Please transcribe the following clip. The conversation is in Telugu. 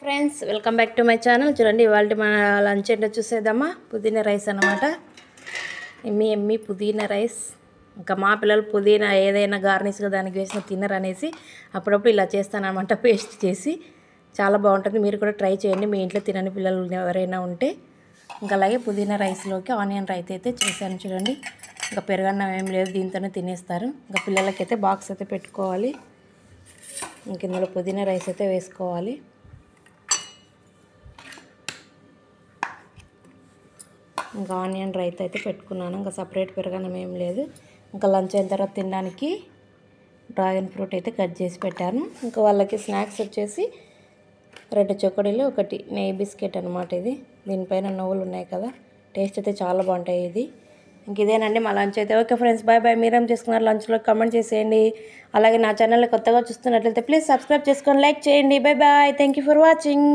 Friends welcome back to my channel. చూడండి ఇవాళ మన లంచ్ ఏంటో చూసేద్దామా. పుదీనా రైస్ అనమాట. ఎమ్మి పుదీనా రైస్. ఇంకా మా పిల్లలు పుదీనా ఏదైనా గార్నిష్గా దానికి వేసిన తినరు అనేసి అప్పుడప్పుడు ఇలా చేస్తానమాట, పేస్ట్ చేసి. చాలా బాగుంటుంది, మీరు కూడా ట్రై చేయండి మీ ఇంట్లో తినని పిల్లలు ఎవరైనా ఉంటే. ఇంకా అలాగే పుదీనా రైస్లోకి ఆనియన్ రైస్ అయితే చేశాను చూడండి. ఇంకా పెరుగన్నం ఏం లేదు, దీంతోనే తినేస్తారు. ఇంకా పిల్లలకైతే బాక్స్ అయితే పెట్టుకోవాలి. ఇంక ఇందులో పుదీనా రైస్ అయితే వేసుకోవాలి. ఇంకా ఆనియన్ రైస్ అయితే పెట్టుకున్నాను. ఇంకా సపరేట్ పెరగడం ఏం లేదు. ఇంకా లంచ్ అయిన తర్వాత తినడానికి డ్రాగన్ ఫ్రూట్ అయితే కట్ చేసి పెట్టాను. ఇంకా వాళ్ళకి స్నాక్స్ వచ్చేసి 2 చొక్కడీలు, 1 నెయ్యి బిస్కెట్ అనమాట. ఇది దీనిపైన నువ్వులు ఉన్నాయి కదా, టేస్ట్ అయితే చాలా బాగుంటాయి ఇది. ఇంక ఇదేనండి మా లంచ్ అయితే. Okay friends, bye bye. మీరేం చేసుకున్నారు లంచ్లో కామెంట్ చేసేయండి. అలాగే నా ఛానల్ని కొత్తగా చూస్తున్నట్లయితే ప్లీజ్ సబ్స్క్రైబ్ చేసుకొని లైక్ చేయండి. Bye bye. Thank you for watching.